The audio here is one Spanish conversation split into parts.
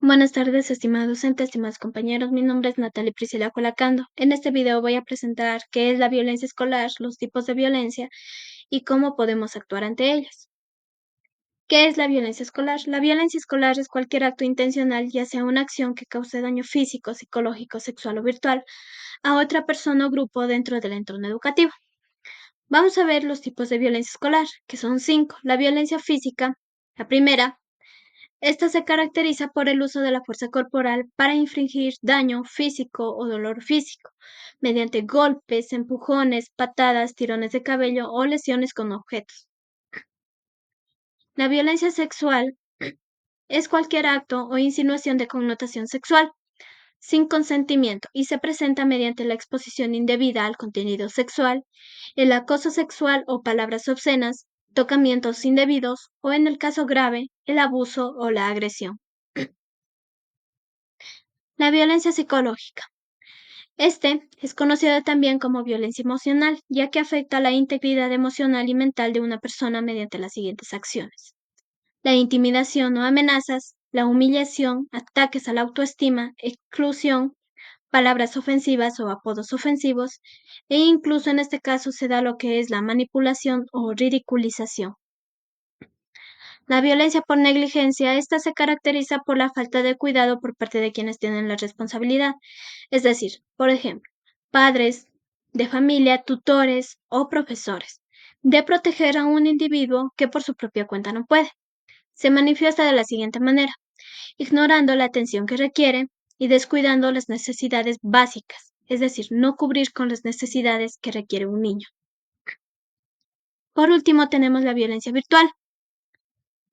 Buenas tardes, estimado docente, estimados compañeros. Mi nombre es Natalie Priscila Colacando. En este video voy a presentar qué es la violencia escolar, los tipos de violencia y cómo podemos actuar ante ellas. ¿Qué es la violencia escolar? La violencia escolar es cualquier acto intencional, ya sea una acción que cause daño físico, psicológico, sexual o virtual, a otra persona o grupo dentro del entorno educativo. Vamos a ver los tipos de violencia escolar, que son 5. La violencia física, la primera. Esta se caracteriza por el uso de la fuerza corporal para infligir daño físico o dolor físico, mediante golpes, empujones, patadas, tirones de cabello o lesiones con objetos. La violencia sexual es cualquier acto o insinuación de connotación sexual, sin consentimiento, y se presenta mediante la exposición indebida al contenido sexual, el acoso sexual o palabras obscenas, tocamientos indebidos o, en el caso grave, el abuso o la agresión. La violencia psicológica. Este es conocido también como violencia emocional, ya que afecta la integridad emocional y mental de una persona mediante las siguientes acciones: la intimidación o amenazas, la humillación, ataques a la autoestima, exclusión, palabras ofensivas o apodos ofensivos, e incluso en este caso se da lo que es la manipulación o ridiculización. La violencia por negligencia, esta se caracteriza por la falta de cuidado por parte de quienes tienen la responsabilidad, es decir, por ejemplo, padres de familia, tutores o profesores, de proteger a un individuo que por su propia cuenta no puede. Se manifiesta de la siguiente manera: ignorando la atención que requiere y descuidando las necesidades básicas, es decir, no cubrir con las necesidades que requiere un niño. Por último, tenemos la violencia virtual.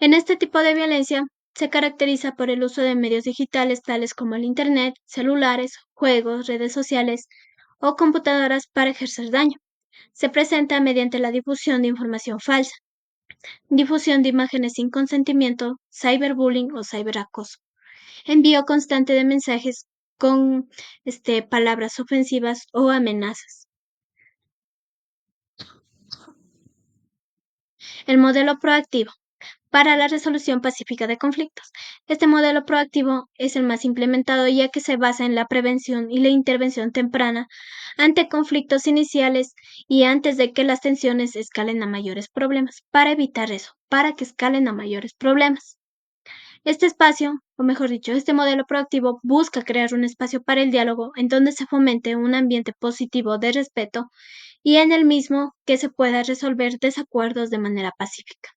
En este tipo de violencia se caracteriza por el uso de medios digitales tales como el Internet, celulares, juegos, redes sociales o computadoras para ejercer daño. Se presenta mediante la difusión de información falsa, difusión de imágenes sin consentimiento, cyberbullying o cyberacoso, envío constante de mensajes con palabras ofensivas o amenazas. El modelo proactivo para la resolución pacífica de conflictos. Este modelo proactivo es el más implementado, ya que se basa en la prevención y la intervención temprana ante conflictos iniciales y antes de que las tensiones escalen a mayores problemas, para evitar eso, para que escalen a mayores problemas. Este espacio, o mejor dicho, este modelo proactivo busca crear un espacio para el diálogo en donde se fomente un ambiente positivo de respeto y en el mismo que se pueda resolver desacuerdos de manera pacífica.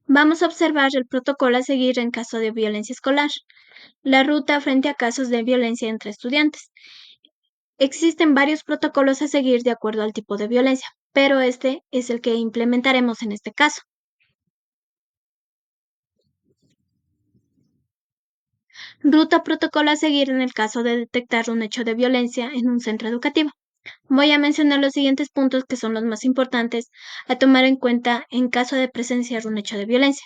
Vamos a observar el protocolo a seguir en caso de violencia escolar, la ruta frente a casos de violencia entre estudiantes. Existen varios protocolos a seguir de acuerdo al tipo de violencia, pero este es el que implementaremos en este caso. Ruta protocolo a seguir en el caso de detectar un hecho de violencia en un centro educativo. Voy a mencionar los siguientes puntos que son los más importantes a tomar en cuenta en caso de presenciar un hecho de violencia.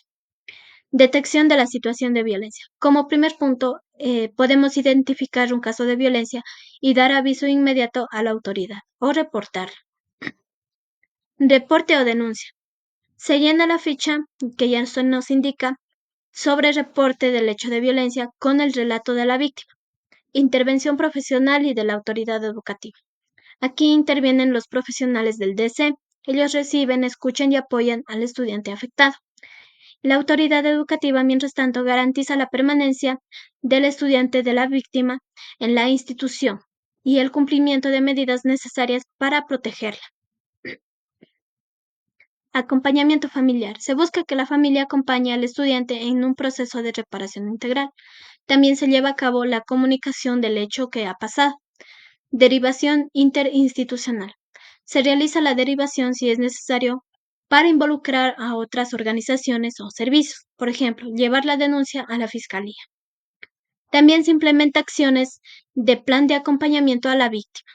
Detección de la situación de violencia. Como primer punto, podemos identificar un caso de violencia y dar aviso inmediato a la autoridad o reportarla. Reporte o denuncia. Se llena la ficha que ya se nos indica sobre reporte del hecho de violencia con el relato de la víctima. Intervención profesional y de la autoridad educativa. Aquí intervienen los profesionales del DC. Ellos reciben, escuchan y apoyan al estudiante afectado. La autoridad educativa, mientras tanto, garantiza la permanencia del estudiante de la víctima en la institución y el cumplimiento de medidas necesarias para protegerla. Acompañamiento familiar. Se busca que la familia acompañe al estudiante en un proceso de reparación integral. También se lleva a cabo la comunicación del hecho que ha pasado. Derivación interinstitucional. Se realiza la derivación si es necesario para involucrar a otras organizaciones o servicios, por ejemplo, llevar la denuncia a la fiscalía. También se implementa acciones de plan de acompañamiento a la víctima.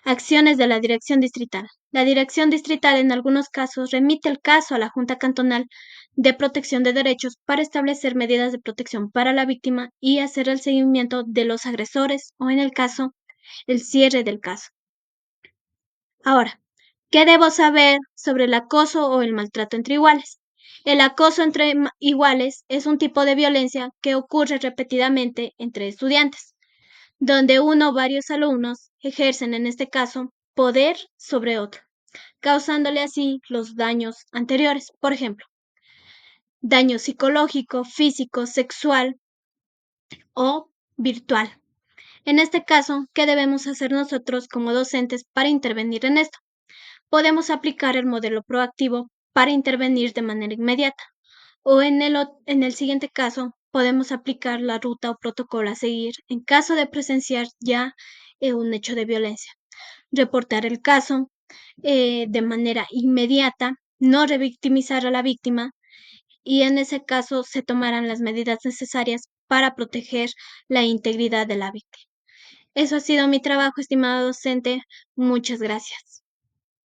Acciones de la Dirección Distrital. La Dirección Distrital en algunos casos remite el caso a la Junta Cantonal de Protección de Derechos para establecer medidas de protección para la víctima y hacer el seguimiento de los agresores o, en el caso, el cierre del caso. Ahora, ¿qué debo saber sobre el acoso o el maltrato entre iguales? El acoso entre iguales es un tipo de violencia que ocurre repetidamente entre estudiantes, donde uno o varios alumnos ejercen, en este caso, poder sobre otro, causándole así los daños anteriores. Por ejemplo, daño psicológico, físico, sexual o virtual. En este caso, ¿qué debemos hacer nosotros como docentes para intervenir en esto? Podemos aplicar el modelo proactivo para intervenir de manera inmediata. O en el siguiente caso, podemos aplicar la ruta o protocolo a seguir en caso de presenciar ya un hecho de violencia. Reportar el caso de manera inmediata, no revictimizar a la víctima y en ese caso se tomarán las medidas necesarias para proteger la integridad de la víctima. Eso ha sido mi trabajo, estimado docente. Muchas gracias.